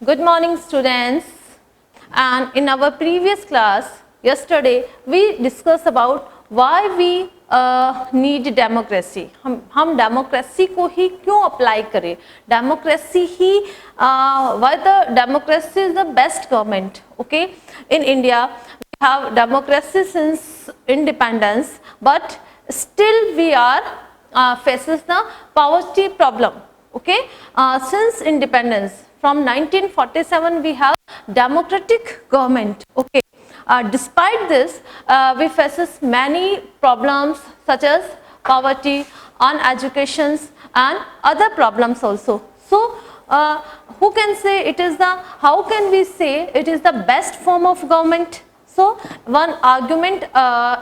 Good morning students, and in our previous class yesterday we discussed about why we need democracy. हम democracy को ही क्यों apply करें, democracy he why the democracy is the best government. Okay, in India we have democracy since independence, but still we are faces the poverty problem. Okay, since independence from 1947 we have democratic government. Okay, despite this we faces many problems such as poverty, uneducation and other problems also. So who can say it is the, how can we say it is the best form of government? So one argument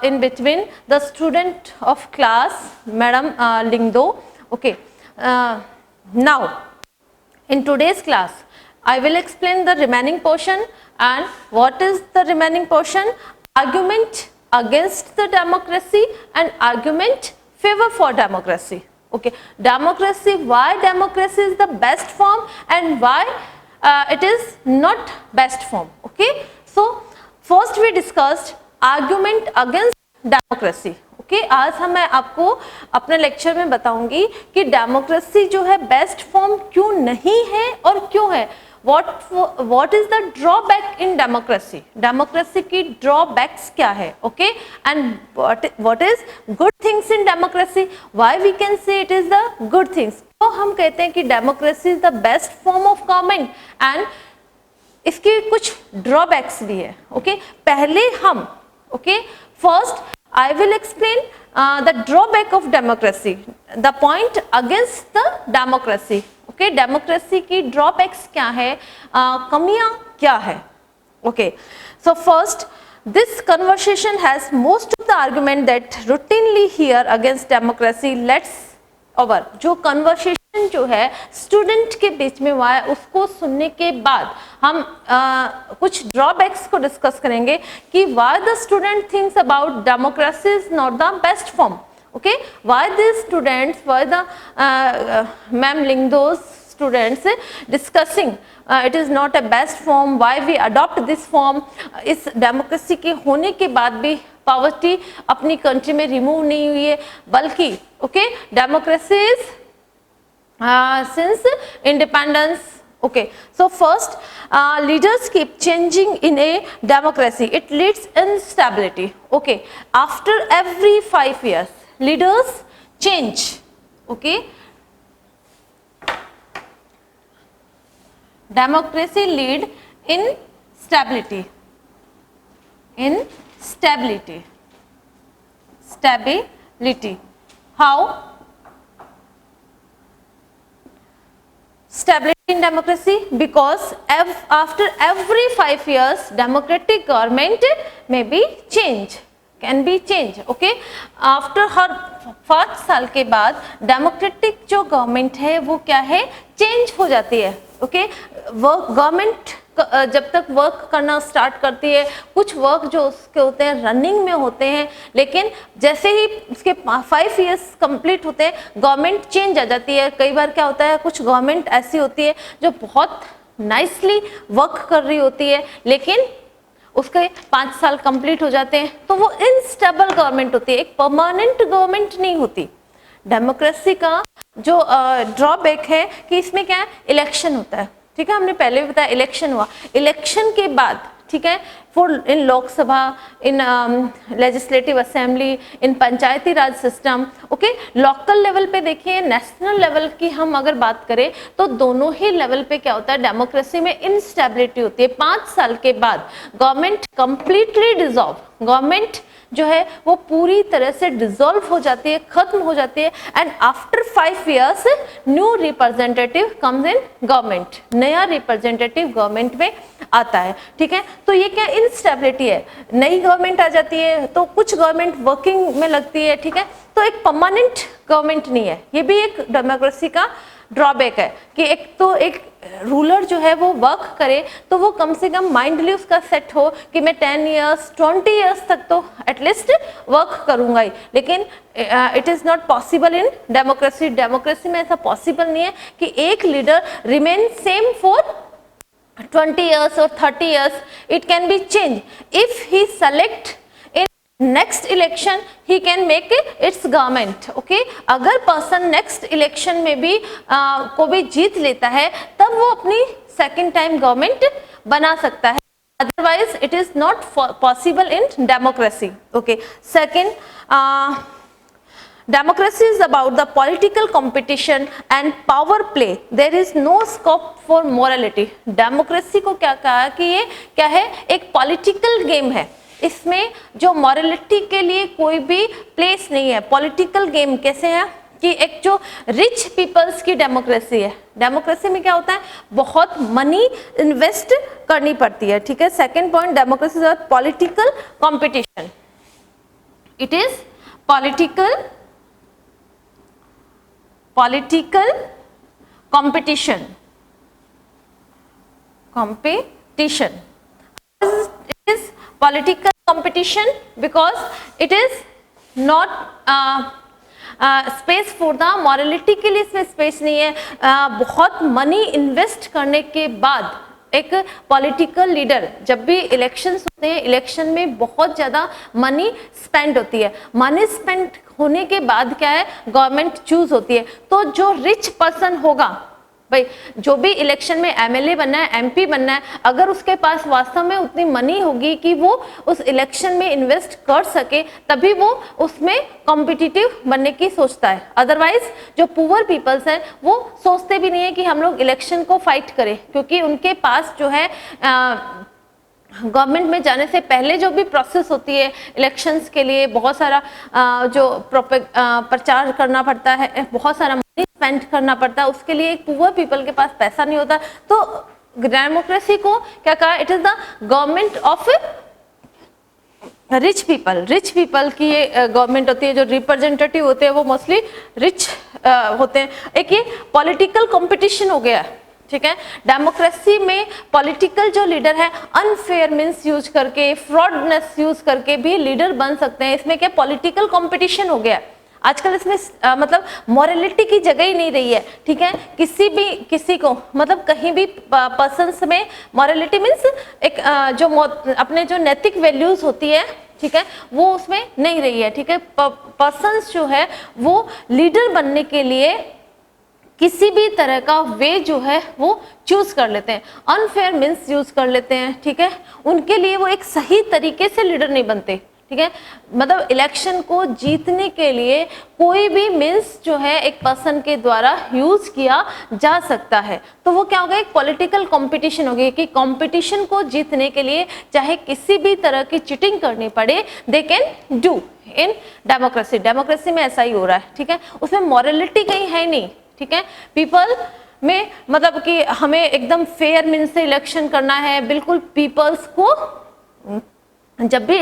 in between the student of class Madam Lingdo. Okay, now in today's class I will explain the remaining portion. And what is the remaining portion? Argument against the democracy and argument favor for democracy. Okay, democracy, why democracy is the best form and why it is not best form. Okay, so first we discussed argument against democracy. Okay, आज मैं आपको अपने lecture में बताऊंगी कि democracy जो है best form क्यों नहीं है और क्यों है. What is the drawback in democracy, democracy की ड्रॉबैक्स क्या है. Okay, and what is good things in democracy, why we can say it is the good things. तो हम कहते हैं कि democracy is the best form of government and इसके कुछ ड्रॉबैक्स भी है. ओके, पहले हम first I will explain the drawback of democracy, the point against the democracy. Okay, democracy की drawbacks क्या है, कमियां क्या है. Okay, so first this conversation has most of the argument that routinely hear against democracy. Let's over जो conversation जो है student के बीच में हुआ है उसको सुनने के बाद हम कुछ ड्रॉबैक्स को डिस्कस करेंगे कि why the student thinks about democracy is not the best form. Okay, why the students, why the ma'am Lyngdoh's students discussing it is not a best form, why we adopt this form. इस democracy के होने के बाद भी poverty अपनी country में remove नहीं हुई है, बल्कि okay democracy is since independence. Okay, so first leaders keep changing in a democracy, it leads instability. Okay, after every 5 years leaders change. Okay, democracy lead in stability, how stability in democracy? Because after every 5 years democratic government may be change, can be change. Okay, after हर 5 साल के बाद democratic जो government है वो क्या है, change हो जाती है. ओके, वर्क गवर्नमेंट जब तक वर्क करना स्टार्ट करती है, कुछ वर्क जो उसके होते हैं रनिंग में होते हैं, लेकिन जैसे ही उसके 5 इयर्स कंप्लीट होते हैं गवर्नमेंट चेंज आ जाती है. कई बार क्या होता है, कुछ गवर्नमेंट ऐसी होती है जो बहुत नाइसली वर्क कर रही होती है, लेकिन उसके 5 साल कंप्लीट हो जाते हैं तो वो इनस्टेबल गवर्नमेंट होती है, एक परमानेंट गवर्नमेंट नहीं होती. डेमोक्रेसी का जो ड्रॉबैक है कि इसमें क्या है, इलेक्शन होता है. ठीक है, हमने पहले भी बताया इलेक्शन हुआ, इलेक्शन के बाद ठीक है for in Lok Sabha, in legislative assembly, in Panchayati Raj system. Okay, local level पे देखिए, नेशनल लेवल की हम अगर बात करें तो दोनों ही लेवल पे क्या होता है, डेमोक्रेसी में इंस्टेबिलिटी होती है. 5 साल के बाद गवर्नमेंट कंप्लीटली डिसॉल्व, गवर्नमेंट जो है वो पूरी तरह से डिसॉल्व हो जाती है, खत्म हो जाती है. And after 5 years new representative comes in government, नया रिप्रेजेंटेटिव गवर्नमेंट में आता है. ठीक है, तो ये क्या इंस्टेबिलिटी है, नई गवर्नमेंट आ जाती है तो कुछ गवर्नमेंट वर्किंग में लगती है. ठीक है, तो एक परमानेंट गवर्नमेंट नहीं है. ये भी एक डेमोक्रेसी का ड्रॉबैक है कि एक तो एक रूलर जो है वो वर्क करे तो वो कम से कम माइंडली उसका सेट हो कि मैं 10 इयर्स 20 इयर्स तक तो एटलीस्ट वर्क करूंगा ही. लेकिन it is not possible in democracy. Democracy में ऐसा पॉसिबल नहीं है कि एक leader remain same for 20 years or 30 years, it can be changed. If he select in next election, he can make its government. Okay, अगर person next election में भी को भी जीत लेता है, तब वो अपनी second time government बना सकता है. Otherwise, it is not possible in democracy. Okay. Second, democracy is about the political competition and power play. There is no scope for morality. Democracy को क्या कहा कि ये क्या है, एक political game है. इसमें जो morality के लिए कोई भी place नहीं है. Political game कैसे है कि एक जो रिच पीपल्स की डेमोक्रेसी है. डेमोक्रेसी में क्या होता है, बहुत मनी इन्वेस्ट करनी पड़ती है. ठीक है. Second point, democracy is political competition. It is political competition. It is political competition because it is not space for the morality के लिए इसमें स्पेस नहीं है. बहुत मनी इन्वेस्ट करने के बाद एक पॉलिटिकल लीडर, जब भी इलेक्शंस होते हैं, इलेक्शन में बहुत ज़्यादा मनी स्पेंड होती है. मनी स्पेंड होने के बाद क्या है, गवर्नमेंट चूज होती है. तो जो रिच पर्सन होगा, भाई जो भी इलेक्शन में एमएलए बनना है, एमपी बनना है, अगर उसके पास वास्तव में उतनी मनी होगी कि वो उस इलेक्शन में इन्वेस्ट कर सके, तभी वो उसमें कॉम्पिटिटिव बनने की सोचता है. अदरवाइज जो पुअर पीपल्स हैं वो सोचते भी नहीं है कि हम लोग इलेक्शन को फाइट करें, क्योंकि उनके पास जो है गवर्नमेंट में जाने से पहले जो भी प्रोसेस होती है इलेक्शंस के लिए, बहुत सारा जो प्रचार करना पड़ता है, बहुत सारा मनी स्पेंड करना पड़ता है, उसके लिए एक पुअर पीपल के पास पैसा नहीं होता. तो डेमोक्रेसी को क्या कहा, it is the government of rich people. Rich people की ये गवर्नमेंट होती है. जो रिप्रेजेंटेटिव होते हैं वो मोस्टली रिच होते हैं. एक ये पॉलिटिकल कंपटीशन हो गया. ठीक है. डेमोक्रेसी में पॉलिटिकल जो लीडर है अनफेयर मीन्स यूज करके, फ्रॉडनेस यूज करके भी लीडर बन सकते हैं. इसमें क्या पॉलिटिकल कंपटीशन हो गया. आजकल इसमें मतलब मॉरलिटी की जगह ही नहीं रही है. ठीक है. किसी को मतलब कहीं भी पर्सन्स में मॉरलिटी मीन्स एक जो अपने जो नैतिक वैल्यूज होती है, ठीक है, वो उसमें नहीं रही है. ठीक है. पर्सन्स जो है वो लीडर बनने के लिए किसी भी तरह का वे जो है वो चूज कर लेते हैं. अनफेयर मीन्स यूज कर लेते हैं. ठीक है. उनके लिए वो एक सही तरीके से लीडर नहीं बनते. ठीक है. मतलब इलेक्शन को जीतने के लिए कोई भी मीन्स जो है एक पर्सन के द्वारा यूज किया जा सकता है. तो वो क्या होगा, एक पॉलिटिकल कंपटीशन होगी कि कंपटीशन को जीतने के लिए चाहे किसी भी तरह की चीटिंग करनी पड़े, they can do in democracy. Democracy में ऐसा ही हो रहा है. ठीक है. उसमें मॉरलिटी कहीं है नहीं. ठीक है. पीपल में मतलब कि हमें एकदम फेयर मीन्स से इलेक्शन करना है. बिल्कुल पीपल्स को जब भी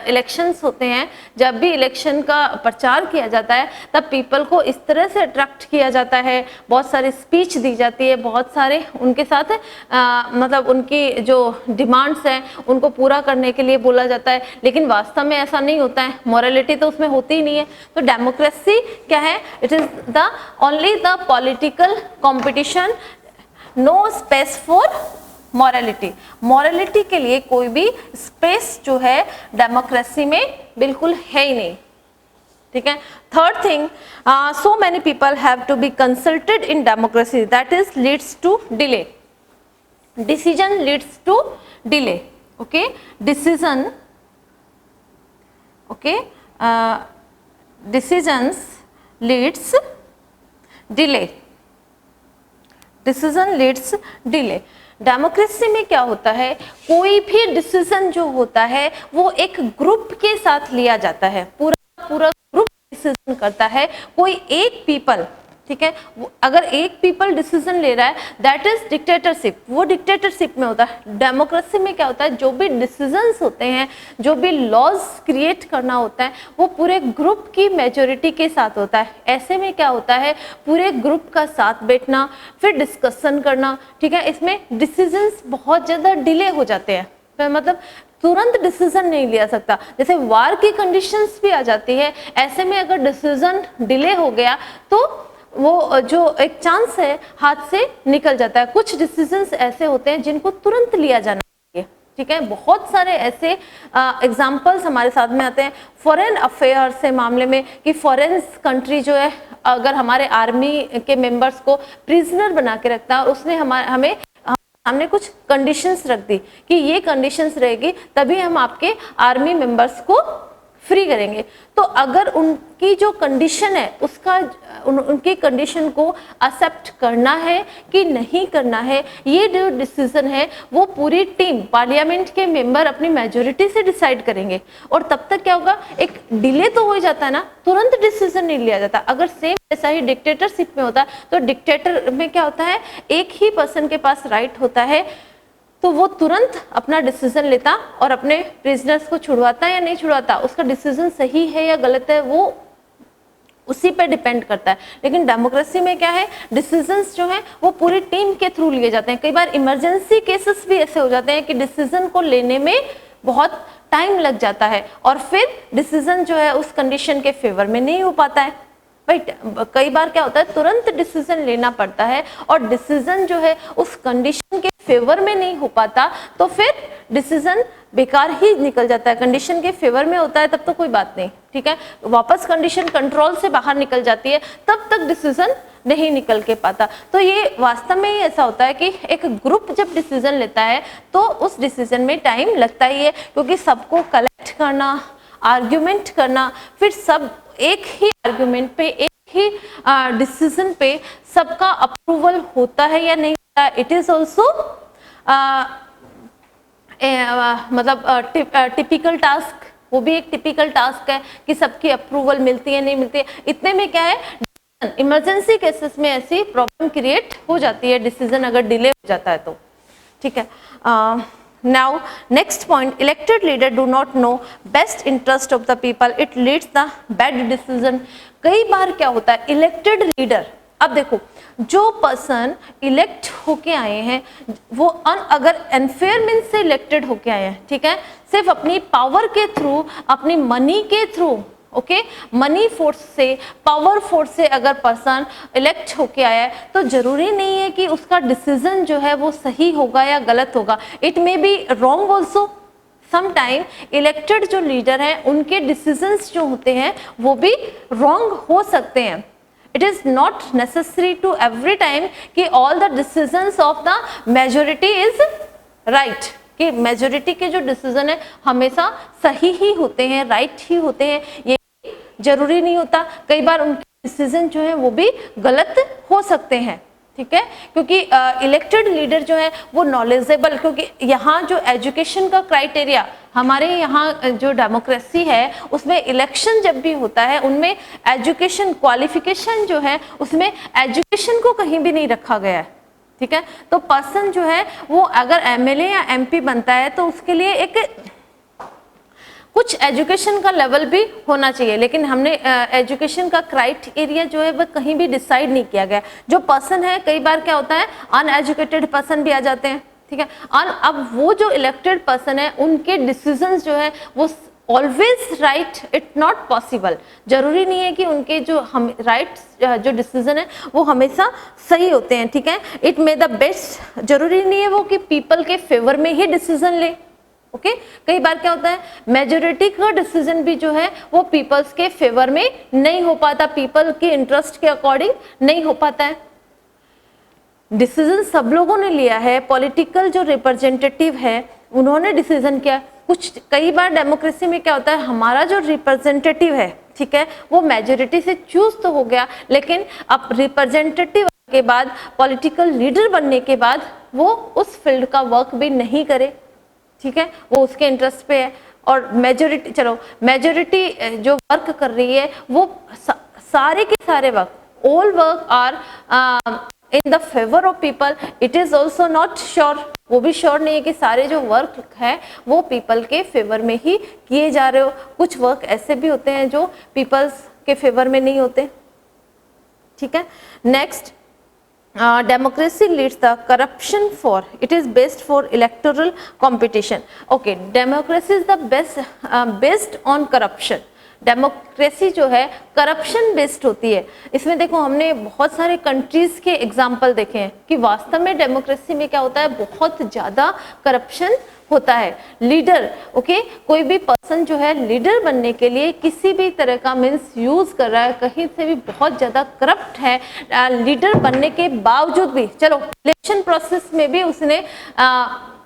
इलेक्शंस होते हैं, जब भी इलेक्शन का प्रचार किया जाता है, तब पीपल को इस तरह से अट्रैक्ट किया जाता है. बहुत सारी स्पीच दी जाती है, बहुत सारे उनके साथ मतलब उनकी जो डिमांड्स हैं उनको पूरा करने के लिए बोला जाता है. लेकिन वास्तव में ऐसा नहीं होता है. मॉरलिटी तो उसमें होती ही नहीं है. तो डेमोक्रेसी क्या है, it is the only the political competition, no space for morality. Morality के लिए कोई भी स्पेस जो है डेमोक्रेसी में बिल्कुल है ही नहीं. ठीक है. Third thing, so many people have to be consulted in democracy, that is leads to delay. Decision leads to delay. Okay. Decision, okay, decisions leads delay. Decision leads delay. Democracy में क्या होता है, कोई भी डिसीजन जो होता है वो एक ग्रुप के साथ लिया जाता है. पूरा ग्रुप डिसीजन करता है. कोई एक पीपल, ठीक है, अगर एक पीपल डिसीजन ले रहा है, दैट इज डिक्टेटरशिप. वो डिक्टेटरशिप में होता है. डेमोक्रेसी में क्या होता है, जो भी डिसीजंस होते हैं, जो भी लॉज क्रिएट करना होता है, वो पूरे ग्रुप की मेजोरिटी के साथ होता है. ऐसे में क्या होता है, पूरे ग्रुप का साथ बैठना, फिर डिस्कशन करना. ठीक है. इसमें डिसीजंस बहुत ज़्यादा डिले हो जाते हैं. मतलब तुरंत डिसीजन नहीं लिया सकता. जैसे वार की कंडीशंस भी आ जाती है. ऐसे में अगर डिसीजन डिले हो गया तो वो जो एक चांस है हाथ से निकल जाता है। कुछ डिसीजंस ऐसे होते हैं जिनको तुरंत लिया जाना चाहिए, ठीक है। बहुत सारे ऐसे एग्जाम्पल्स हमारे साथ में आते हैं फॉरेन अफेयर से मामले में कि फॉरेन कंट्री जो है अगर हमारे आर्मी के मेंबर्स को प्रिजनर बना के रखता है और उसने हमें सामने कुछ कंडीशंस रख दी कि ये कंडीशंस रहेगी तभी हम आपके आर्मी मेंबर्स को फ्री करेंगे। तो अगर उनकी जो कंडीशन है उसका उनकी कंडीशन को एक्सेप्ट करना है कि नहीं करना है, ये जो डिसीजन है वो पूरी टीम पार्लियामेंट के मेंबर अपनी मेजोरिटी से डिसाइड करेंगे। और तब तक क्या होगा, एक डिले तो हो ही जाता है ना, तुरंत डिसीजन नहीं लिया जाता। अगर सेम ऐसा ही डिक्टेटरशिप में होता है तो डिक्टेटर में क्या होता है, एक ही पर्सन के पास राइट होता है तो वो तुरंत अपना डिसीजन लेता और अपने प्रिजनर्स को छुड़वाता या नहीं छुड़वाता, उसका डिसीजन सही है या गलत है वो उसी पे डिपेंड करता है। लेकिन डेमोक्रेसी में क्या है, डिसीजंस जो है वो पूरी टीम के थ्रू लिए जाते हैं। कई बार इमरजेंसी केसेस भी ऐसे हो जाते हैं कि डिसीजन को लेने में बहुत टाइम लग जाता है और फिर डिसीजन जो है उस कंडीशन के फेवर में नहीं हो पाता है। कई बार क्या होता है, तुरंत डिसीजन लेना पड़ता है और डिसीजन जो है उस कंडीशन के फेवर में नहीं हो पाता तो फिर डिसीजन बेकार ही निकल जाता है। कंडीशन के फेवर में होता है तब तो कोई बात नहीं, ठीक है, वापस कंडीशन कंट्रोल से बाहर निकल जाती है तब तक डिसीजन नहीं निकल के पाता। तो ये वास्तव में ही ऐसा होता है कि एक ग्रुप जब डिसीजन लेता है तो उस डिसीजन में टाइम लगता ही है, क्योंकि सबको कलेक्ट करना, आर्ग्यूमेंट करना, फिर सब एक ही आर्ग्यूमेंट पे, एक ही डिसीजन पे सबका अप्रूवल होता है या नहीं होता। इट इज ऑल्सो मतलब टिपिकल टास्क, वो भी एक टिपिकल टास्क है कि सबकी अप्रूवल मिलती है नहीं मिलती है। इतने में क्या है, इमरजेंसी केसेस में ऐसी प्रॉब्लम क्रिएट हो जाती है डिसीजन अगर डिले हो जाता है तो, ठीक है। Now next point, elected leader do not know best interest of the people, it leads the bad decision। कई बार क्या होता है, इलेक्टेड लीडर, अब देखो जो पर्सन इलेक्ट होके आए हैं वो अगर अनफेयर मीन्स से इलेक्टेड होके आए हैं, ठीक है, सिर्फ अपनी पावर के थ्रू, अपनी मनी के थ्रू, ओके, मनी फोर्स से, पावर फोर्स से अगर पर्सन इलेक्ट होके आया है तो जरूरी नहीं है कि उसका डिसीजन जो है वो सही होगा या गलत होगा। It may be wrong also. Sometime elected जो लीडर हैं उनके डिसीजंस जो होते हैं वो भी रॉन्ग हो सकते हैं। It is not necessary to every time कि all the decisions of the majority is right, कि मेजोरिटी के जो डिसीजन है हमेशा सही ही होते हैं, राइट ही होते हैं, ये जरूरी नहीं होता। कई बार उनके डिसीजन जो है वो भी गलत हो सकते हैं, ठीक है, क्योंकि इलेक्टेड लीडर जो है वो नॉलेजेबल, क्योंकि यहाँ जो एजुकेशन का क्राइटेरिया, हमारे यहाँ जो डेमोक्रेसी है उसमें इलेक्शन जब भी होता है उनमें एजुकेशन क्वालिफिकेशन जो है उसमें एजुकेशन को कहीं भी नहीं रखा गया है, ठीक है। तो पर्सन जो है वो अगर एमएलए या एमपी बनता है तो उसके लिए एक कुछ एजुकेशन का लेवल भी होना चाहिए, लेकिन हमने एजुकेशन का क्राइटेरिया जो है वो कहीं भी डिसाइड नहीं किया गया। जो पर्सन है, कई बार क्या होता है अनएजुकेटेड पर्सन भी आ जाते हैं, ठीक है, और अब वो जो इलेक्टेड पर्सन है उनके डिसीजंस जो है वो always right, it not possible. जरूरी नहीं है कि उनके जो हम राइट जो डिसीजन है वो हमेशा सही होते हैं, ठीक है। इट मे द बेस्ट, जरूरी नहीं है वो कि पीपल के फेवर में ही डिसीजन ले, ओके। कई बार क्या होता है मेजोरिटी का डिसीजन भी जो है वो पीपल्स के फेवर में नहीं हो पाता, पीपल के इंटरेस्ट के अकॉर्डिंग नहीं हो पाता है। डिसीजन सब लोगों ने लिया है, पॉलिटिकल जो रिप्रेजेंटेटिव है उन्होंने डिसीजन किया। कुछ कई बार डेमोक्रेसी में क्या होता है, हमारा जो रिप्रेजेंटेटिव है, ठीक है, वो मेजोरिटी से चूज तो हो गया, लेकिन अब रिप्रेजेंटेटिव के बाद, पॉलिटिकल लीडर बनने के बाद वो उस फील्ड का वर्क भी नहीं करे, ठीक है, वो उसके इंटरेस्ट पे है। और मेजोरिटी, चलो मेजोरिटी जो वर्क कर रही है वो सारे के सारे work, all work are in the favour of people, it is also not sure, वो भी श्योर नहीं है कि सारे जो वर्क है वो पीपल के फेवर में ही किए जा रहे हो। कुछ वर्क ऐसे भी होते हैं जो पीपल्स के फेवर में नहीं होते, ठीक है। Next, democracy leads the corruption for, it is based for electoral competition, okay, democracy is the best based on corruption, democracy जो है करप्शन बेस्ड होती है। इसमें देखो हमने बहुत सारे कंट्रीज के एग्जाम्पल देखे हैं कि वास्तव में डेमोक्रेसी में क्या होता है, बहुत ज़्यादा करप्शन होता है। लीडर ओके, कोई भी पर्सन जो है लीडर बनने के लिए किसी भी तरह का मीन्स यूज कर रहा है, कहीं से भी बहुत ज़्यादा करप्ट है, लीडर बनने के बावजूद भी, चलो इलेक्शन प्रोसेस में भी उसने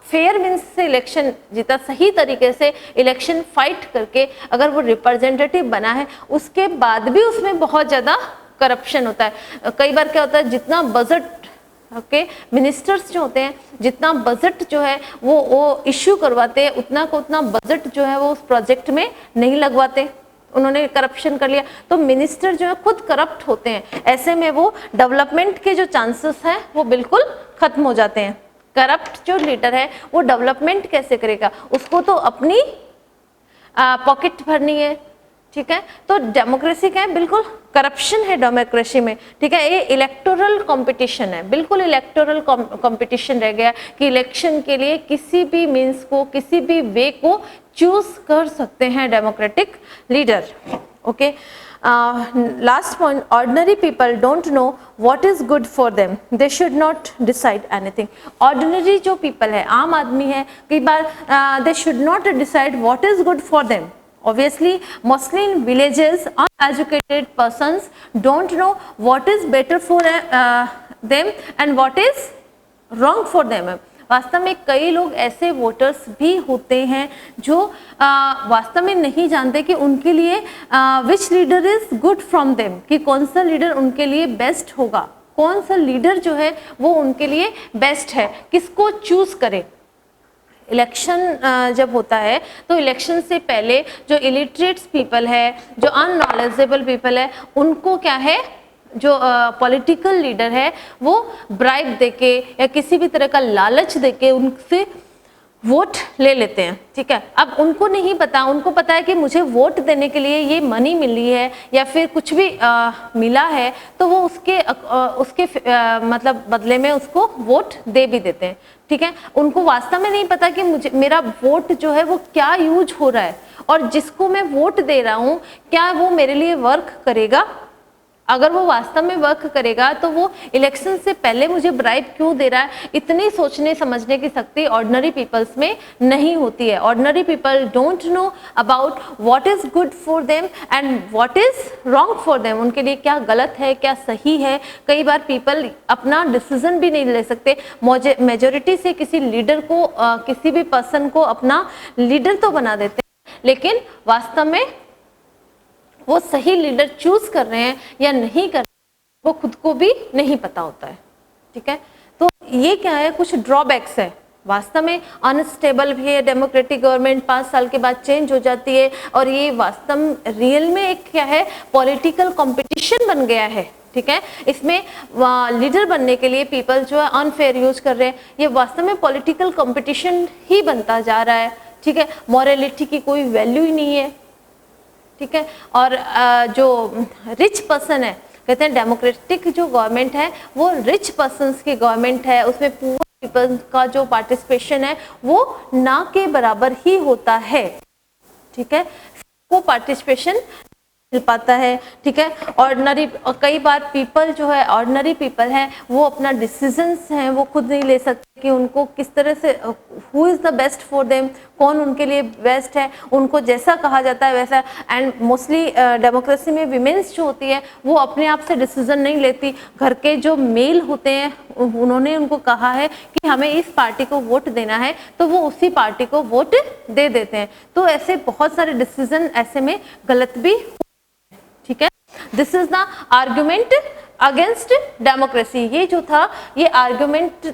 फेयर मीन्स से इलेक्शन जीता, सही तरीके से इलेक्शन फाइट करके अगर वो रिप्रेजेंटेटिव बना है, उसके बाद भी उसमें बहुत ज़्यादा करप्शन होता है। कई बार क्या होता है, जितना बजट ओके मिनिस्टर्स जो होते हैं, जितना बजट जो है वो इश्यू करवाते हैं, उतना को उतना बजट जो है वो उस प्रोजेक्ट में नहीं लगवाते, उन्होंने करप्शन कर लिया, तो मिनिस्टर जो है खुद करप्ट होते हैं। ऐसे में वो डेवलपमेंट के जो चांसेस हैं वो बिल्कुल खत्म हो जाते हैं। करप्ट जो लीडर है वो डेवलपमेंट कैसे करेगा, उसको तो अपनी पॉकेट भरनी है, ठीक है। तो डेमोक्रेसी क्या है, बिल्कुल करप्शन है डेमोक्रेसी में, ठीक है। ये इलेक्टोरल कंपटीशन है, बिल्कुल इलेक्टोरल कंपटीशन रह गया कि इलेक्शन के लिए किसी भी मीन्स को, किसी भी वे को चूज कर सकते हैं democratic leader. Okay, last point, ordinary people don't know what is good for them, they should not decide anything. Ordinary जो पीपल है, आम आदमी है, कई बार they should not decide what is good for them. Obviously, mostly in villages, uneducated persons don't know what is better for them and what is wrong for them. वास्तव में कई लोग ऐसे वोटर्स भी होते हैं जो वास्तव में नहीं जानते कि उनके लिए which leader is good from them, कि कौन सा लीडर उनके लिए बेस्ट होगा, कौन सा लीडर जो है वो उनके लिए बेस्ट है, किसको चूज करें। इलेक्शन जब होता है तो इलेक्शन से पहले जो इलिटरेट्स पीपल है, जो अननॉलेजेबल पीपल है, उनको क्या है, जो पॉलिटिकल लीडर है वो ब्राइब देके या किसी भी तरह का लालच देके उनसे वोट ले लेते हैं, ठीक है। अब उनको नहीं पता, उनको पता है कि मुझे वोट देने के लिए ये मनी मिली है या फिर कुछ भी मिला है, तो वो उसके मतलब बदले में उसको वोट दे भी देते हैं, ठीक है। उनको वास्तव में नहीं पता कि मुझे मेरा वोट जो है वो क्या यूज हो रहा है और जिसको मैं वोट दे रहा हूँ क्या वो मेरे लिए वर्क करेगा। अगर वो वास्तव में वर्क करेगा तो वो इलेक्शन से पहले मुझे ब्राइब क्यों दे रहा है, इतनी सोचने समझने की शक्ति ऑर्डिनरी पीपल्स में नहीं होती है। Ordinary people don't know about what is good for them and what is wrong for them, उनके लिए क्या गलत है क्या सही है। कई बार पीपल अपना डिसीजन भी नहीं ले सकते, मेजोरिटी से किसी लीडर को किसी भी पर्सन को अपना लीडर तो बना देते हैं, लेकिन वास्तव में वो सही लीडर चूज कर रहे हैं या नहीं कर रहे हैं वो खुद को भी नहीं पता होता है, ठीक है। तो ये क्या है, कुछ ड्रॉबैक्स है। वास्तव में अनस्टेबल भी है, डेमोक्रेटिक गवर्नमेंट 5 साल के बाद चेंज हो जाती है और ये वास्तव में रियल में एक क्या है, पॉलिटिकल कंपटीशन बन गया है, ठीक है। इसमें लीडर बनने के लिए पीपल जो है अनफेयर यूज कर रहे हैं, ये वास्तव में पॉलिटिकल कंपटीशन ही बनता जा रहा है, ठीक है। मॉरलिटी की कोई वैल्यू ही नहीं है, ठीक है। और जो रिच पर्सन है, कहते हैं डेमोक्रेटिक जो गवर्नमेंट है वो रिच पर्सन्स की गवर्नमेंट है, उसमें पुअर पीपल का जो पार्टिसिपेशन है वो ना के बराबर ही होता है, ठीक है। वो पार्टिसिपेशन मिल पाता है, ठीक है। ऑर्डिनरी, कई बार पीपल जो है ऑर्डिनरी पीपल है वो अपना डिसीजंस हैं वो खुद नहीं ले सकते कि उनको किस तरह से who is the best for them, कौन उनके लिए बेस्ट है, उनको जैसा कहा जाता है वैसा। एंड मोस्टली डेमोक्रेसी में विमेंस जो होती है वो अपने आप से डिसीजन नहीं लेती, घर के जो मेल होते हैं उन्होंने उनको कहा है कि हमें इस पार्टी को वोट देना है तो वो उसी पार्टी को वोट दे देते हैं। तो ऐसे बहुत सारे डिसीजन ऐसे में गलत भी, ठीक है। This is the argument against democracy. ये जो था ये आर्ग्यूमेंट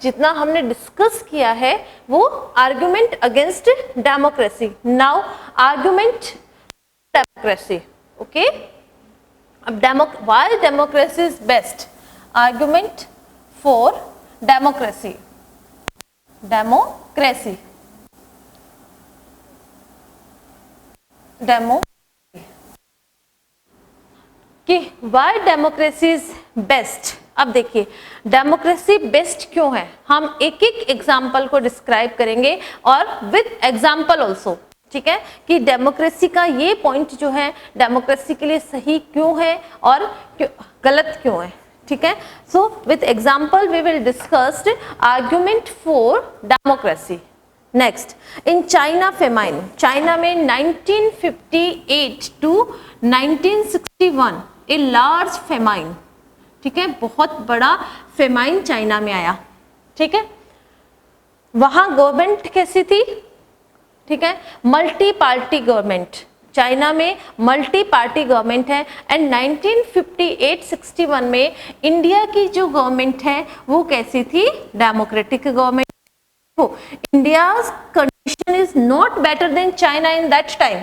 जितना हमने डिस्कस किया है वो argument against democracy. Now argument democracy, okay. अब why democracy is best, argument for democracy, democracy कि व्हाई डेमोक्रेसी इज बेस्ट। अब देखिए डेमोक्रेसी बेस्ट क्यों है, हम एक एक एग्जाम्पल को डिस्क्राइब करेंगे और विद एग्जाम्पल ऑल्सो, ठीक है, कि डेमोक्रेसी का ये पॉइंट जो है डेमोक्रेसी के लिए सही क्यों है और गलत क्यों है, ठीक है। So with example we will discussed argument for democracy. Next, in China famine, China में 1958 टू 1961 ए लार्ज फेमाइन, ठीक है, बहुत बड़ा फेमाइन चाइना में आया, ठीक है। वहां गवर्नमेंट कैसी थी, ठीक है, मल्टी पार्टी गवर्नमेंट, चाइना में मल्टी पार्टी गवर्नमेंट है। एंड 1958-61 में इंडिया की जो गवर्नमेंट है वो कैसी थी, democratic government. India's condition is not better than China in that time.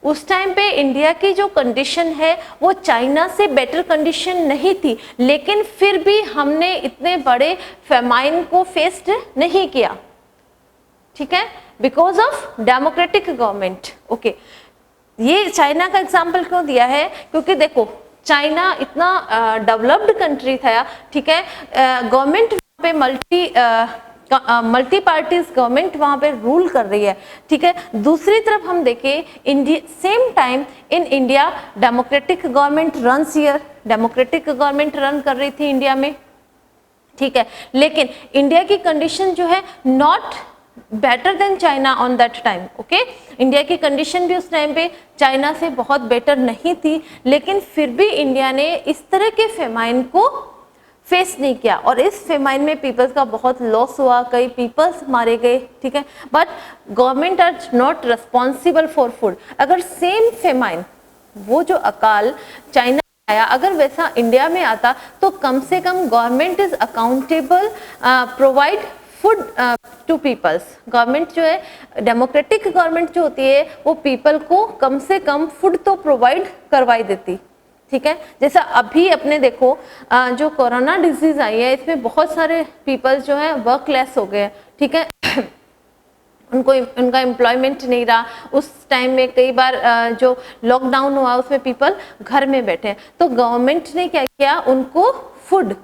उस टाइम पे इंडिया की जो कंडीशन है वो चाइना से बेटर कंडीशन नहीं थी, लेकिन फिर भी हमने इतने बड़े फेमाइन को फेस नहीं किया, ठीक है, because of democratic government. Okay, ये चाइना का एग्जाम्पल क्यों दिया है, क्योंकि देखो चाइना इतना डेवलप्ड कंट्री था, ठीक है, गवर्नमेंट पे मल्टी पार्टीज गवर्नमेंट वहां पे रूल कर रही है, ठीक है। दूसरी तरफ हम देखें India, same time in India democratic government runs here, democratic government run कर रही थी इंडिया में, ठीक है, लेकिन इंडिया की कंडीशन जो है not better than China on that time. Okay, India की कंडीशन भी उस टाइम पे चाइना से बहुत बेटर नहीं थी, लेकिन फिर भी इंडिया ने इस तरह के फेमाइन को फेस नहीं किया, और इस फेमाइन में पीपल्स का बहुत लॉस हुआ, कई पीपल्स मारे गए, ठीक है, but government are not responsible for food. अगर सेम फेमाइन, वो जो अकाल चाइना आया, अगर वैसा इंडिया में आता तो कम से कम government is accountable, provide food to peoples. Government जो है, डेमोक्रेटिक गवर्नमेंट जो होती है वो पीपल को कम से कम फूड तो प्रोवाइड करवाई देती, ठीक है। जैसा अभी अपने देखो जो कोरोना डिजीज आई है, इसमें बहुत सारे पीपल जो है वर्कलेस हो गए, ठीक है, उनका एम्प्लॉयमेंट नहीं रहा। उस टाइम में कई बार जो लॉकडाउन हुआ उसमें पीपल घर में बैठे, तो गवर्नमेंट ने क्या किया, उनको फूड,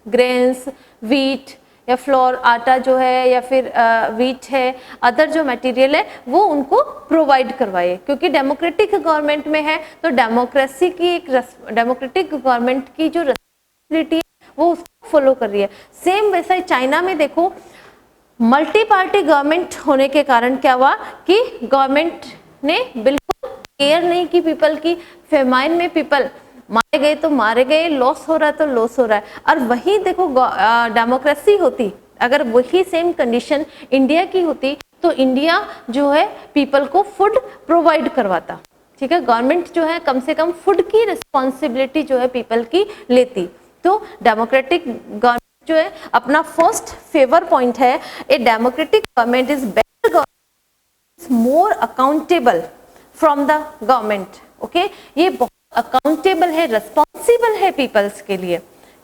ग्रेन्स, व्हीट या फ्लोर, आटा जो है, या फिर व्हीट है, अदर जो मटेरियल है वो उनको प्रोवाइड करवाए, क्योंकि डेमोक्रेटिक गवर्नमेंट में है तो डेमोक्रेसी की एक डेमोक्रेटिक गवर्नमेंट की जो रिस्पॉन्सिबिलिटी है वो उसको फॉलो कर रही है। सेम वैसा ही चाइना में देखो, मल्टी पार्टी गवर्नमेंट होने के कारण क्या हुआ कि गवर्नमेंट ने बिल्कुल केयर नहीं की पीपल की, फेमाइन में पीपल मारे गए तो मारे गए, लॉस हो रहा है तो लॉस हो रहा है। और वही देखो डेमोक्रेसी होती, अगर वही सेम कंडीशन इंडिया की होती तो इंडिया जो है पीपल को फूड प्रोवाइड करवाता, ठीक है, गवर्नमेंट जो है कम से कम फूड की रिस्पॉन्सिबिलिटी जो है पीपल की लेती। तो डेमोक्रेटिक गवर्नमेंट जो है, अपना फर्स्ट फेवर पॉइंट है, a democratic government is better government, more accountable from the government. Okay, ये अकाउंटेबल है, रिस्पॉन्सिबल है पीपल्स के लिए,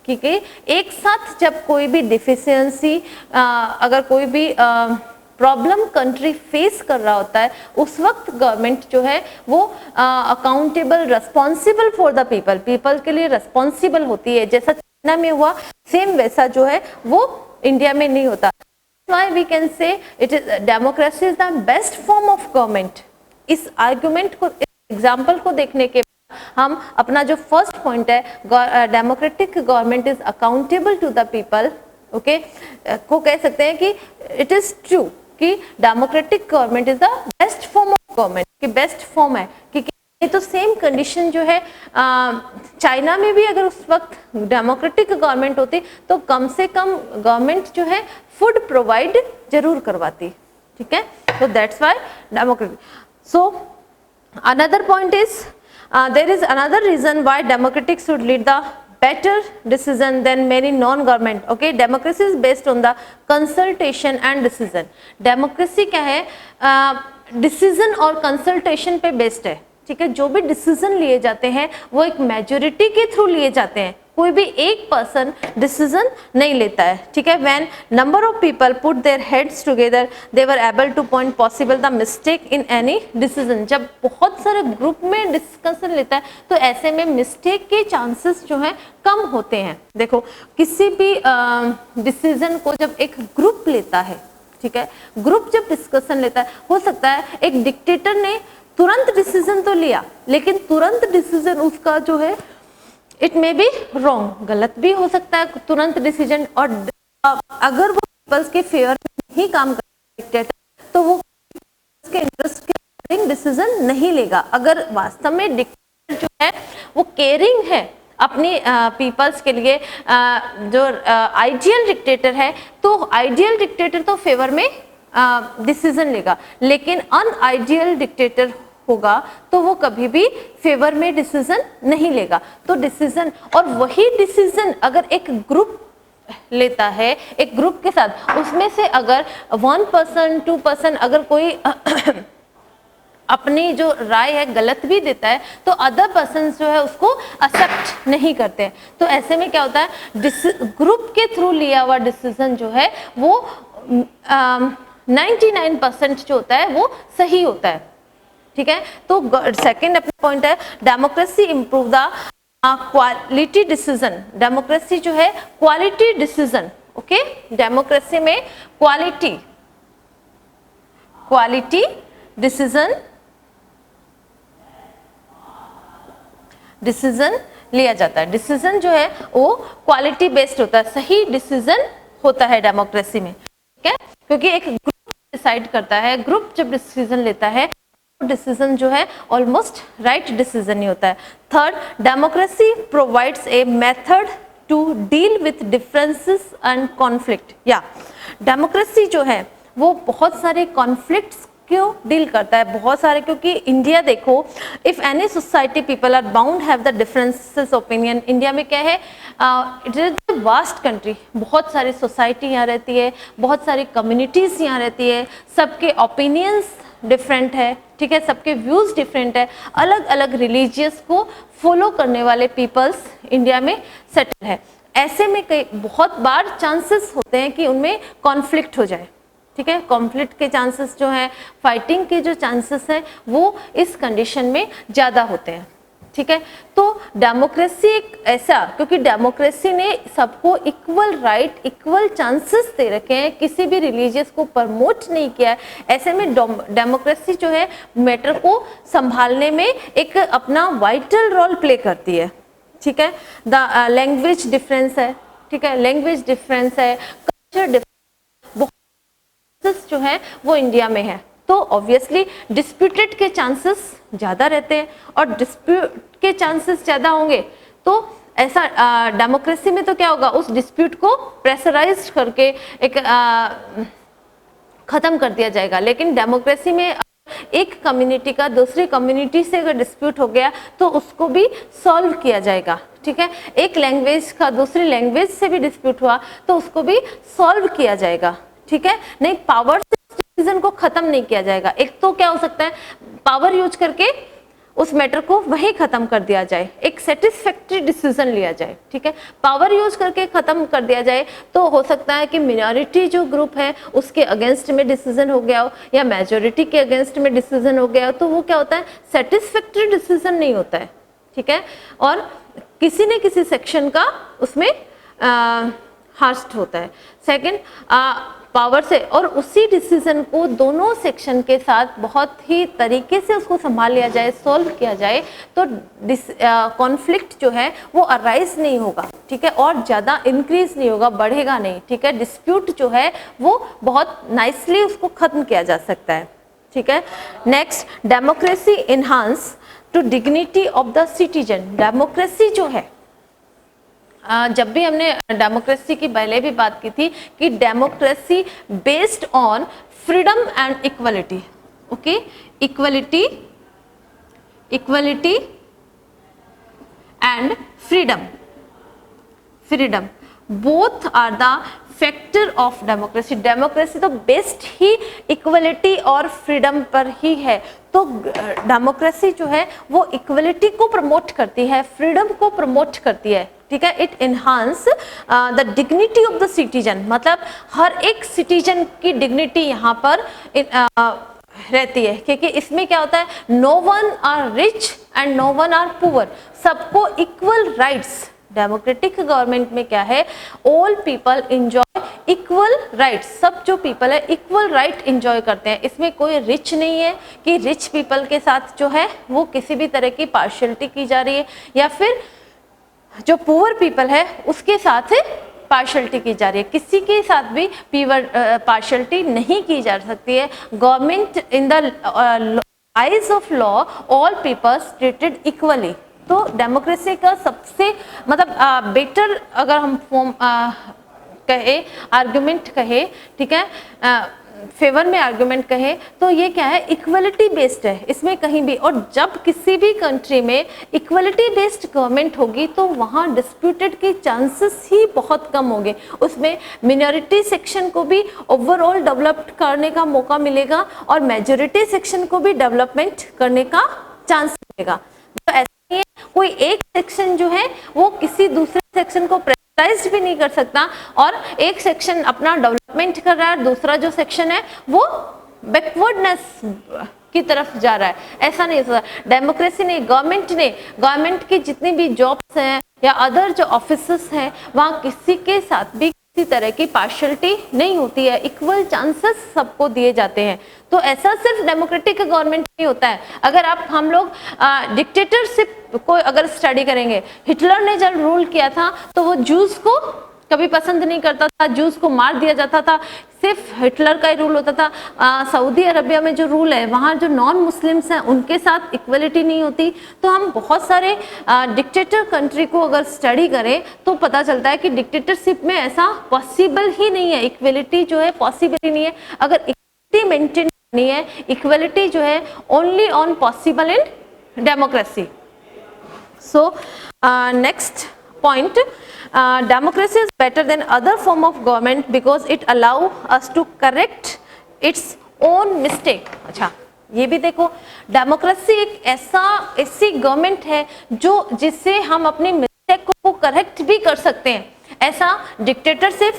क्योंकि एक साथ जब कोई भी डिफिशियंसी, अगर कोई भी प्रॉब्लम कंट्री फेस कर रहा होता है, उस वक्त गवर्नमेंट जो है वो accountable, responsible for the people, people के लिए रिस्पॉन्सिबल होती है। जैसा चाइना में हुआ, सेम वैसा जो है वो इंडिया में नहीं होता। Why we can say it is democracy is the best form of government. इस आर्गुमेंट को, एग्जाम्पल को देखने के हम अपना जो फर्स्ट पॉइंट है, democratic government is accountable to the people, okay, को कह सकते हैं कि इट इज ट्रू कि democratic government is the best form of government, कि बेस्ट फॉर्म है। क्योंकि ये तो सेम कंडीशन जो है चाइना में भी अगर उस वक्त डेमोक्रेटिक गवर्नमेंट होती तो कम से कम गवर्नमेंट जो है फूड प्रोवाइड जरूर करवाती, ठीक है। तो that's why democratic. So another point is there is another reason why democratic should lead the better decision than many non-government. Okay, democracy is based on the consultation and decision. Democracy क्या है, decision और consultation पे based है, ठीक है। जो भी decision लिए जाते हैं वो एक मेजोरिटी के थ्रू लिए जाते हैं, कोई भी एक पर्सन डिसीजन नहीं लेता है, ठीक है। When number of people put their heads together they were able two point possible the mistake in any decision. जब बहुत सारे ग्रुप में डिस्कशन लेता है तो ऐसे में मिस्टेक के चांसेस जो है कम होते हैं। देखो किसी भी डिसीजन को जब एक ग्रुप लेता है ठीक है। ग्रुप जब डिस्कशन लेता है, हो सकता है एक डिक्टेटर ने तुरंत डिसीजन तो लिया, लेकिन तुरंत डिसीजन उसका जो है इट मे बी रॉन्ग, गलत भी हो सकता है तुरंत डिसीजन, और अगर वो पीपल्स के फेवर में ही काम करता है डिक्टेटर, तो वो के इंटरेस्ट के अकॉर्डिंग डिसीजन नहीं लेगा। अगर वास्तव में डिक्टेटर जो है वो केयरिंग है अपनी पीपल्स के लिए, जो आइडियल डिक्टेटर है, तो आइडियल डिक्टेटर तो फेवर में डिसीजन लेगा, लेकिन अनआइडियल डिक्टेटर होगा तो वो कभी भी फेवर में डिसीजन नहीं लेगा। तो डिसीजन, और वही डिसीजन अगर एक ग्रुप लेता है, एक ग्रुप के साथ, उसमें से अगर 1% 2% अगर कोई अपनी जो राय है गलत भी देता है, तो अदर पर्सन जो है उसको एक्सेप्ट नहीं करते। तो ऐसे में क्या होता है, ग्रुप के थ्रू लिया हुआ डिसीजन जो है वो 99% जो होता है वो सही होता है, ठीक है। तो सेकंड अपना पॉइंट है, democracy improve the quality decision. Democracy जो है क्वालिटी डिसीजन, ओके, डेमोक्रेसी में क्वालिटी डिसीजन लिया जाता है। डिसीजन जो है वो क्वालिटी बेस्ड होता है, सही डिसीजन होता है डेमोक्रेसी में, ठीक है, क्योंकि एक ग्रुप डिसाइड करता है, ग्रुप जब डिसीजन लेता है डिसीजन जो है ऑलमोस्ट राइट डिसीजन ही होता है। Third, democracy provides a method to deal with differences and conflict. या डेमोक्रेसी जो है वो बहुत सारे कॉन्फ्लिक्ट्स क्यों डील करता है, बहुत सारे, क्योंकि इंडिया देखो, if any society people are bound have the differences opinion. India में क्या है, it is a vast country, बहुत सारी सोसाइटी यहाँ रहती है, बहुत सारी कम्युनिटीज यहाँ रहती है, सबके ओपिनियंस डिफरेंट है, ठीक है, सबके व्यूज डिफरेंट है, अलग अलग रिलीजियस को फॉलो करने वाले पीपल्स इंडिया में सेटल है। ऐसे में कई बहुत बार चांसेस होते हैं कि उनमें कॉन्फ्लिक्ट हो जाए, ठीक है, कॉन्फ्लिक्ट के चांसेस जो हैं, फाइटिंग के जो चांसेस हैं वो इस कंडीशन में ज़्यादा होते हैं, ठीक है। तो डेमोक्रेसी एक ऐसा, क्योंकि डेमोक्रेसी ने सबको इक्वल राइट, इक्वल चांसेस दे रखे हैं, किसी भी रिलीजियस को प्रमोट नहीं किया है, ऐसे में डेमोक्रेसी जो है मैटर को संभालने में एक अपना वाइटल रोल प्ले करती है, ठीक है। द लैंग्वेज डिफरेंस है, ठीक है, लैंग्वेज डिफरेंस है, कल्चर डिफरेंस जो है वो इंडिया में है, तो ऑब्वियसली डिस्प्यूटेड के चांसेस ज़्यादा रहते हैं, और डिस्प्यूट के चांसेस ज़्यादा होंगे तो ऐसा डेमोक्रेसी में तो क्या होगा, उस डिस्प्यूट को प्रेशराइज करके एक ख़त्म कर दिया जाएगा। लेकिन डेमोक्रेसी में एक कम्युनिटी का दूसरी कम्युनिटी से अगर डिस्प्यूट हो गया तो उसको भी सॉल्व किया जाएगा, ठीक है। एक लैंग्वेज का दूसरी लैंग्वेज से भी डिस्प्यूट हुआ तो उसको भी सॉल्व किया जाएगा, ठीक है। नहीं, पावर से डिसीजन को खत्म नहीं किया जाएगा। एक तो क्या हो सकता है, पावर यूज करके उस मैटर को वही खत्म कर दिया जाए, एक सेटिस्फैक्टरी डिसीजन लिया जाए, ठीक है। पावर यूज करके खत्म कर दिया जाए तो हो सकता है कि मिनॉरिटी जो ग्रुप है उसके अगेंस्ट में डिसीजन हो गया हो, या मेजोरिटी के अगेंस्ट में डिसीजन हो गया हो, तो वो क्या होता है, सेटिस्फैक्टरी डिसीजन नहीं होता है, ठीक है, और किसी न किसी सेक्शन का उसमें हार्स्ट होता है। सेकंड, पावर से, और उसी डिसीजन को दोनों सेक्शन के साथ बहुत ही तरीके से उसको संभाल लिया जाए, सॉल्व किया जाए, तो कॉन्फ्लिक्ट जो है वो अराइज नहीं होगा, ठीक है, और ज़्यादा इंक्रीज नहीं होगा, बढ़ेगा नहीं, ठीक है। डिस्प्यूट जो है वो बहुत नाइसली उसको खत्म किया जा सकता है, ठीक है। Next, democracy enhance to dignity of the citizen. Democracy जो है, जब भी हमने डेमोक्रेसी की पहले भी बात की थी कि democracy based on freedom and equality, okay, equality and freedom both are the factor of democracy. Democracy तो बेस्ड ही इक्वलिटी और फ्रीडम पर ही है, तो डेमोक्रेसी जो है वो इक्वलिटी को प्रमोट करती है, फ्रीडम को प्रमोट करती है, ठीक है। It enhance the dignity of the citizen, मतलब हर एक सिटीजन की डिग्निटी यहाँ पर रहती है, क्योंकि इसमें क्या होता है, no one are rich and no one are poor, सबको इक्वल राइट्स। डेमोक्रेटिक गवर्नमेंट में क्या है, all people enjoy equal right, सब जो पीपल है इक्वल राइट इंजॉय करते हैं। इसमें कोई रिच नहीं है कि रिच पीपल के साथ जो है वो किसी भी तरह की पार्शियलिटी की जा रही है, या फिर जो पुअर पीपल है उसके साथ पार्शियलिटी की जा रही है। किसी के साथ भी पार्शियलिटी नहीं की जा सकती है। Government in the eyes of law all peoples treated equally. तो डेमोक्रेसी का सबसे मतलब बेटर अगर हम फॉर्म कहे, आर्गुमेंट कहे, ठीक है, फेवर में आर्गुमेंट कहे तो ये क्या है, इक्वलिटी बेस्ड है इसमें कहीं भी। और जब किसी भी कंट्री में इक्वलिटी बेस्ड गवर्नमेंट होगी तो वहाँ डिस्प्यूटेड के चांसेस ही बहुत कम होंगे। उसमें मिनॉरिटी सेक्शन को भी ओवरऑल डेवलप करने का मौका मिलेगा और मेजॉरिटी सेक्शन को भी डेवलपमेंट करने का चांस मिलेगा। तो ऐसा नहीं है कोई एक सेक्शन जो है वो किसी दूसरे सेक्शन को प्रेशराइज भी नहीं कर सकता और एक सेक्शन अपना डेवलपमेंट कर रहा है, दूसरा जो सेक्शन है वो बैकवर्डनेस की तरफ जा रहा है। ऐसा नहीं होता। डेमोक्रेसी ने गवर्नमेंट की जितनी भी जॉब्स हैं या अदर जो ऑफिसेस हैं वहाँ किसी के साथ भी किसी तरह की पार्शियलिटी नहीं होती है, इक्वल चांसेस सबको दिए जाते हैं। तो ऐसा सिर्फ डेमोक्रेटिक गवर्नमेंट नहीं होता है। अगर हम लोग डिक्टेटरशिप को अगर स्टडी करेंगे, हिटलर ने जब रूल किया था तो वो जूस को कभी पसंद नहीं करता था, जूस को मार दिया जाता था, सिर्फ हिटलर का ही रूल होता था। सऊदी अरबिया में जो रूल है वहाँ जो नॉन मुस्लिम्स हैं उनके साथ इक्वलिटी नहीं होती। तो हम बहुत सारे डिक्टेटर कंट्री को अगर स्टडी करें तो पता चलता है कि डिक्टेटरशिप में ऐसा पॉसिबल ही नहीं है, इक्वलिटी जो है पॉसिबल ही नहीं है। अगर इक्वलिटी मेंटेन करनी है, इक्वलिटी जो है only on possible in democracy. So next point, democracy is better than other form of government because it allow us to correct its own mistake। अच्छा, ये भी देखो, डेमोक्रेसी एक ऐसी गवर्नमेंट है जो जिससे हम अपनी मिस्टेक को करेक्ट भी कर सकते हैं। ऐसा डिक्टेटरशिप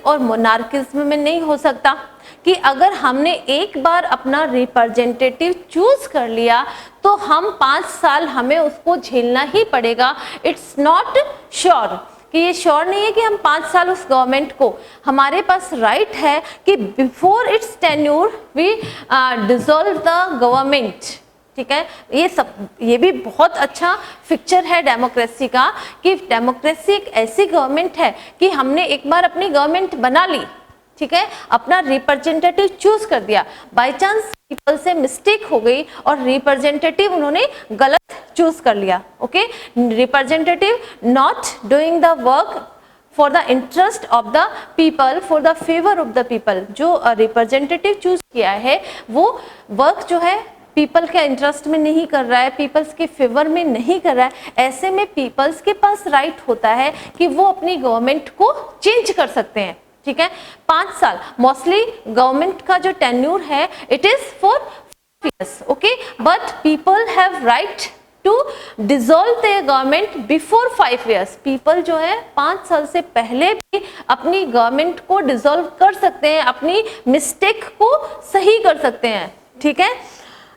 और मोनार्किज्म में नहीं हो सकता कि अगर हमने एक बार अपना रिप्रेजेंटेटिव चूज कर लिया तो हम 5 साल हमें उसको झेलना ही पड़ेगा। इट्स नॉट श्योर कि ये श्योर नहीं है कि हम 5 साल उस गवर्नमेंट को, हमारे पास राइट है कि before its tenure we dissolve the government. ठीक है, ये भी बहुत अच्छा पिक्चर है डेमोक्रेसी का कि डेमोक्रेसी एक ऐसी गवर्नमेंट है कि हमने एक बार अपनी गवर्नमेंट बना ली, ठीक है, अपना रिप्रेजेंटेटिव चूज कर दिया, बाय चांस पीपल से मिस्टेक हो गई और रिप्रेजेंटेटिव उन्होंने गलत चूज कर लिया। Okay, representative not doing the work for the interest of the people, for the favour of the people. जो रिप्रेजेंटेटिव चूज किया है वो वर्क जो है पीपल के इंटरेस्ट में नहीं कर रहा है, पीपल्स के फेवर में नहीं कर रहा है। ऐसे में पीपल्स के पास राइट होता है कि वो अपनी गवर्नमेंट को चेंज कर सकते हैं। ठीक है, 5 साल मोस्टली गवर्नमेंट का जो टेन्यूर है it is for 5 years, okay, but people have right to dissolve their government before 5 years। People जो है 5 साल से पहले भी अपनी गवर्नमेंट को डिसॉल्व कर सकते हैं, अपनी मिस्टेक को सही कर सकते हैं। ठीक है,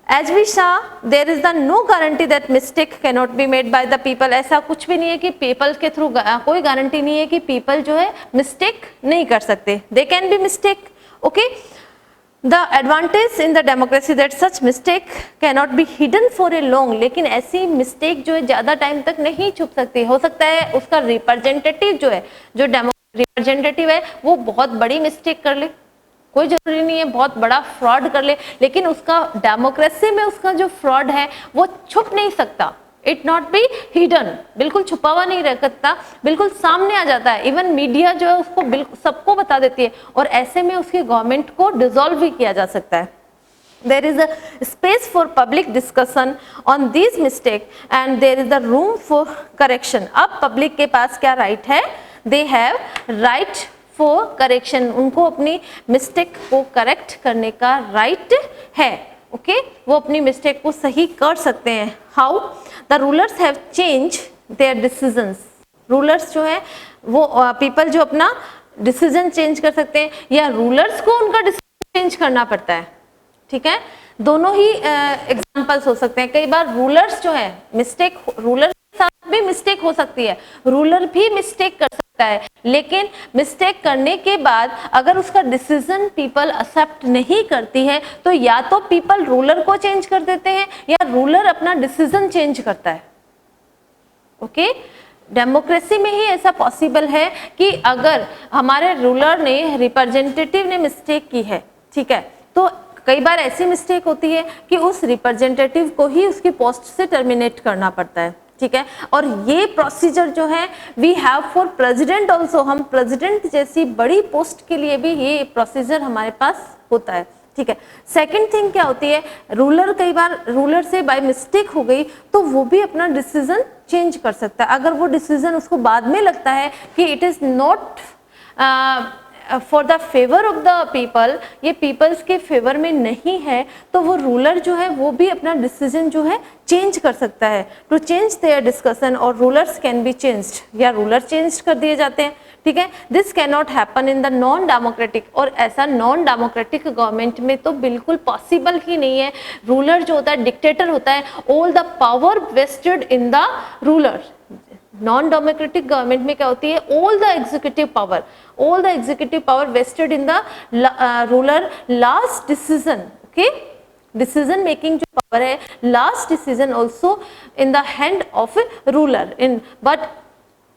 As we saw, there is the no guarantee that mistake cannot be made by the people। ऐसा कुछ भी नहीं है कि people के थ्रू कोई गारंटी नहीं है कि people जो है मिस्टेक नहीं कर सकते। They can be mistake, okay? The advantage in the democracy that such mistake cannot be hidden for a long। लेकिन ऐसी मिस्टेक जो है ज़्यादा टाइम तक नहीं छुप सकती। हो सकता है उसका रिप्रेजेंटेटिव जो है, जो रिप्रेजेंटेटिव है वो बहुत बड़ी मिस्टेक कर ले, कोई जरूरी नहीं है बहुत बड़ा फ्रॉड कर ले, लेकिन उसका डेमोक्रेसी में उसका जो फ्रॉड है वो छुप नहीं सकता। इट नॉट बी हिडन, बिल्कुल छुपा हुआ नहीं रह सकता, बिल्कुल सामने आ जाता है। इवन मीडिया जो है उसको बिल्कुल सबको बता देती है और ऐसे में उसकी गवर्नमेंट को डिसॉल्व भी किया जा सकता है। There is a space for public discussion on these mistakes and there is the room for correction। अब पब्लिक के पास क्या राइट है? They have right for correction, उनको अपनी मिस्टेक को करेक्ट करने का राइट है। ओके, वो अपनी मिस्टेक को सही कर सकते हैं। How? The rulers have change their decisions. Rulers जो है वो पीपल जो अपना डिसीजन चेंज कर सकते हैं या रूलर्स को उनका डिसीजन चेंज करना पड़ता है। ठीक है, दोनों ही एग्जांपल्स हो सकते हैं। कई बार रूलर्स जो है मिस्टेक, रूलर के साथ भी मिस्टेक हो सकती है, रूलर भी मिस्टेक कर सकते है, लेकिन मिस्टेक करने के बाद अगर उसका डिसीजन पीपल एक्सेप्ट नहीं करती है तो या तो पीपल रूलर को चेंज कर देते हैं या रूलर अपना डिसीजन चेंज करता है। ओके, डेमोक्रेसी में ही ऐसा पॉसिबल है कि अगर हमारे रूलर ने, रिप्रेजेंटेटिव ने मिस्टेक की है, ठीक है, तो कई बार ऐसी मिस्टेक होती है कि उस रिप्रेजेंटेटिव को ही उसकी पोस्ट से टर्मिनेट करना पड़ता है, ठीक है। और ये प्रोसीजर जो है we have for president also, हम प्रेसिडेंट जैसी बड़ी पोस्ट के लिए भी ये प्रोसीजर हमारे पास होता है, ठीक है। सेकंड थिंग क्या होती है, रूलर, कई बार रूलर से बाय मिस्टेक हो गई तो वो भी अपना डिसीजन चेंज कर सकता है। अगर वो डिसीजन उसको बाद में लगता है कि it is not for the favour of the people, ये पीपल्स के फेवर में नहीं है, तो वो रूलर जो है वो भी अपना डिसीजन जो है चेंज कर सकता है टू चेंज देयर डिस्कशन, और रूलर्स कैन बी चेंज्ड, या रूलर चेंज कर दिए जाते हैं, ठीक है। This can not happen in the non democratic, और ऐसा नॉन डेमोक्रेटिक गवर्नमेंट में तो बिल्कुल पॉसिबल ही नहीं है। रूलर जो होता है, डिक्टेटर होता है, all the power vested in the ruler. Non democratic government में क्या होती है, all the executive power vested in the ruler, last decision, okay, decision making जो पावर है, last decision also in the hand of ruler, in but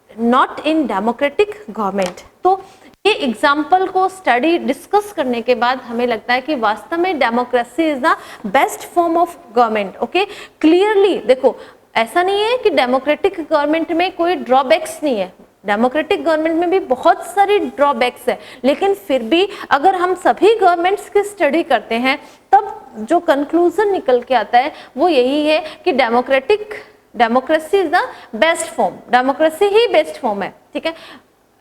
not in democratic government. तो ये example को study discuss करने के बाद हमें लगता है कि वास्तव में democracy is the best form of government. Okay, clearly देखो, ऐसा नहीं है कि डेमोक्रेटिक गवर्नमेंट में कोई ड्रॉबैक्स नहीं है, डेमोक्रेटिक गवर्नमेंट में भी बहुत सारी ड्रॉबैक्स है, लेकिन फिर भी अगर हम सभी गवर्नमेंट्स की स्टडी करते हैं तब जो कंक्लूजन निकल के आता है वो यही है कि democracy is the best form, democracy he best form है, ठीक है,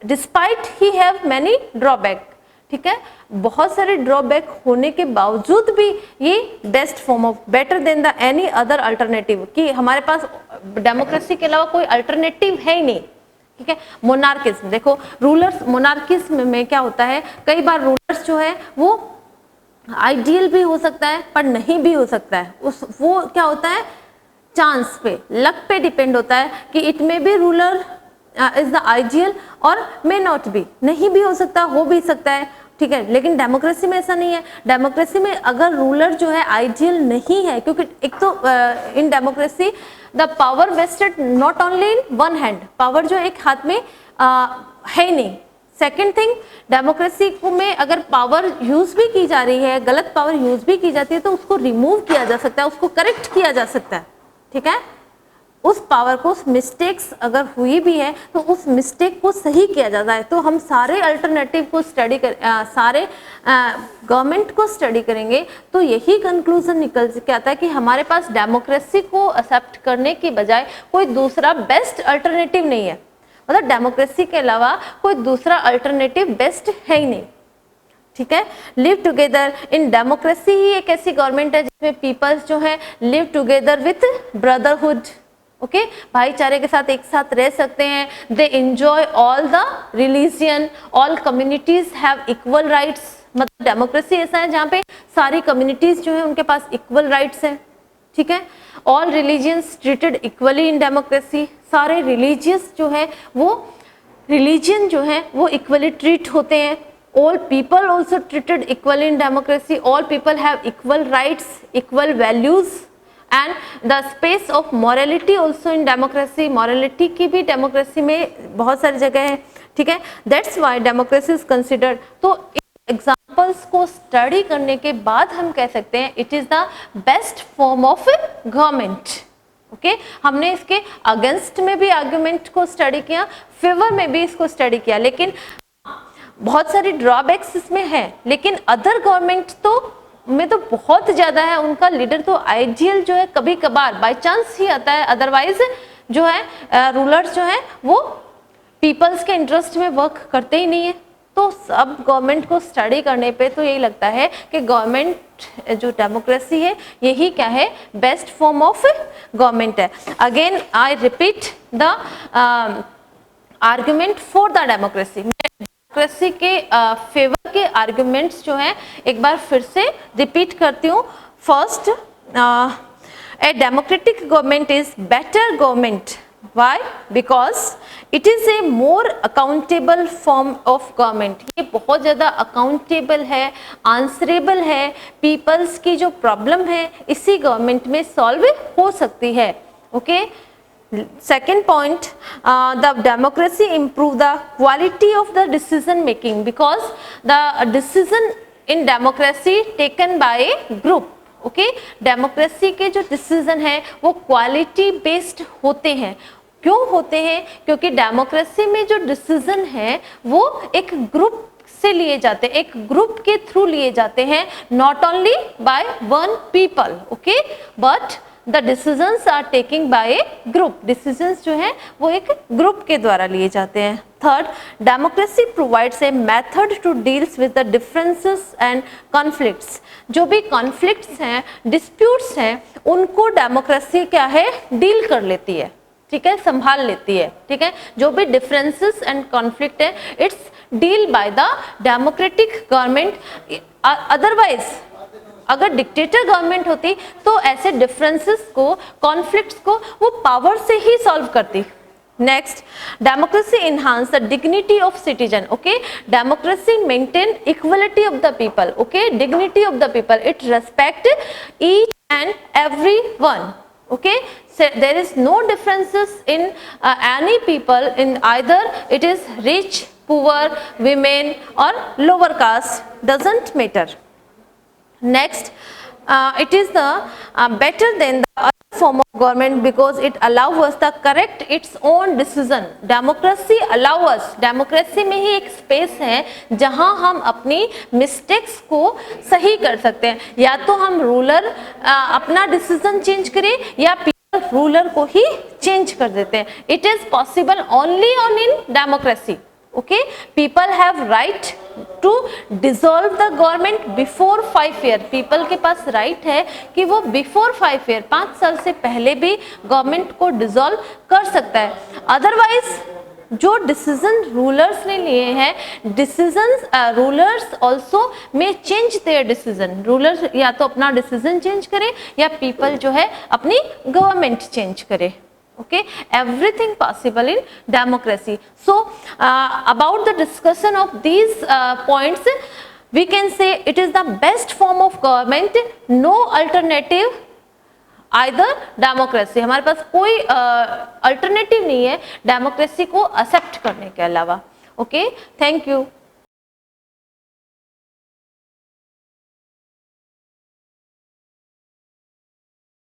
despite he have many drawback, ठीक है, बहुत सारे ड्रॉबैक होने के बावजूद भी ये best form of, better than the any other alternative, कि हमारे पास डेमोक्रेसी के अलावा कोई अल्टरनेटिव है ही नहीं, ठीक है। मोनार्किज्म देखो, रूलर्स, मोनार्किज्म में क्या होता है, कई बार रूलर्स जो है वो आइडियल भी हो सकता है पर नहीं भी हो सकता है, वो क्या होता है, चांस पे, लक पे डिपेंड होता है कि it may be ruler is the ideal और मे नॉट बी, नहीं भी हो सकता, हो भी सकता है, ठीक है। लेकिन डेमोक्रेसी में ऐसा नहीं है, डेमोक्रेसी में अगर रूलर जो है आइडियल नहीं है, क्योंकि एक तो in democracy the power vested not only in one hand, power जो एक हाथ में है नहीं। सेकेंड थिंग, डेमोक्रेसी में अगर पावर यूज भी की जा रही है, गलत पावर यूज भी की जाती है, तो उसको रिमूव किया जा सकता है, उसको करेक्ट किया जा सकता है, ठीक है। उस पावर को, उस मिस्टेक्स अगर हुई भी है तो उस मिस्टेक को सही किया जाता है। तो हम सारे अल्टरनेटिव को स्टडी कर, सारे गवर्नमेंट को स्टडी करेंगे तो यही कंक्लूजन निकल के आता है कि हमारे पास डेमोक्रेसी को एक्सेप्ट करने की बजाय कोई दूसरा बेस्ट अल्टरनेटिव नहीं है, मतलब डेमोक्रेसी के अलावा कोई दूसरा अल्टरनेटिव बेस्ट है ही नहीं, ठीक है। लिव टुगेदर इन डेमोक्रेसी ही एक ऐसी गवर्नमेंट है जिसमें पीपल्स जो है live together with brotherhood, okay, भाईचारे के साथ एक साथ रह सकते हैं। They enjoy all the religion, all communities have equal rights, मतलब डेमोक्रेसी ऐसा है जहाँ पे सारी कम्युनिटीज जो है उनके पास इक्वल राइट्स हैं, ठीक है। All religions treated equally in democracy, सारे रिलीजियस जो है वो रिलीजियन जो है वो इक्वली ट्रीट होते हैं। All people also treated equally in democracy, all people have equal rights, equal values, and the space of morality also in democracy, morality की भी डेमोक्रेसी में बहुत सारी जगह है, ठीक है। That's why democracy is considered. तो एग्जाम्पल्स को स्टडी करने के बाद हम कह सकते हैं it is the best form of government, okay. हमने इसके अगेंस्ट में भी आर्ग्यूमेंट को स्टडी किया, फेवर में भी इसको स्टडी किया, लेकिन बहुत सारी ड्रॉबैक्स इसमें है, लेकिन अदर गवर्नमेंट तो में तो बहुत ज्यादा है, उनका लीडर तो आइडियल जो है कभी कभार बाय चांस ही आता है, अदरवाइज जो है रूलर्स जो है वो पीपल्स के इंटरेस्ट में वर्क करते ही नहीं है। तो सब गवर्नमेंट को स्टडी करने पे तो यही लगता है कि गवर्नमेंट जो डेमोक्रेसी है यही क्या है, बेस्ट फॉर्म ऑफ गवर्नमेंट है। Again I repeat the argument for the democracy, democracy के फेवर के आर्ग्यूमेंट्स जो हैं एक बार फिर से रिपीट करती हूँ। First, a democratic government is better government, why? Because it is a more accountable form of government, ये बहुत ज़्यादा अकाउंटेबल है, आंसरेबल है, पीपल्स की जो प्रॉब्लम है इसी गवर्नमेंट में सॉल्व हो सकती है। Okay, second point, the democracy improve the quality of the decision making because the decision in democracy taken by a group. Okay, democracy के जो डिसीजन है वो क्वालिटी बेस्ड होते हैं। क्यों होते हैं? क्योंकि डेमोक्रेसी में जो डिसीजन है वो एक ग्रुप से लिए जाते हैं, एक ग्रुप के थ्रू लिए जाते हैं, not only by one people. Okay, but the decisions are taking by a group, decisions जो है वो एक ग्रुप के द्वारा लिए जाते हैं। Third, democracy provides a method to deals with the differences and conflicts. जो भी कॉन्फ्लिक्ट्स हैं, डिस्प्यूट्स हैं, उनको डेमोक्रेसी क्या है, डील कर लेती है, ठीक है, संभाल लेती है, ठीक है। जो भी डिफरेंसेस एंड कॉन्फ्लिक्ट है, it's deal by the democratic government. Otherwise अगर डिक्टेटर गवर्नमेंट होती तो ऐसे डिफरेंसेस को, कॉन्फ्लिक्ट्स को वो पावर से ही सॉल्व करती। Next, democracy enhance the dignity of citizen. Okay, democracy maintain equality of the people. Okay, dignity of the people, it respect each and every one. Okay, so there is no differences in any people, in either it is rich, poor, women or lower caste, doesn't matter. Next, it is the better than the other form of government because it allows us to correct its own decision. Democracy allow us, democracy में ही एक space है जहां हम अपनी mistakes को सही कर सकते हैं। या तो हम रूलर अपना डिसीजन चेंज करें या पीपल रूलर को ही चेंज कर देते हैं। It is possible only on in democracy. Okay, people have right to dissolve the government before 5 year. People के पास राइट है कि वो बिफोर 5 ईयर, 5 साल से पहले भी गवर्नमेंट को डिसॉल्व कर सकता है। अदरवाइज जो डिसीजन रूलर्स ने लिए हैं, डिसीजंस रूलर्स आल्सो में चेंज देयर डिसीजन। रूलर्स या तो अपना डिसीजन चेंज करे या पीपल जो है अपनी गवर्नमेंट चेंज करे। Okay, everything possible in democracy. So about the discussion of these points, we can say it is the best form of government, no alternative either democracy. हमारे पास कोई alternative नहीं है डेमोक्रेसी को accept करने के अलावा। Okay, thank you.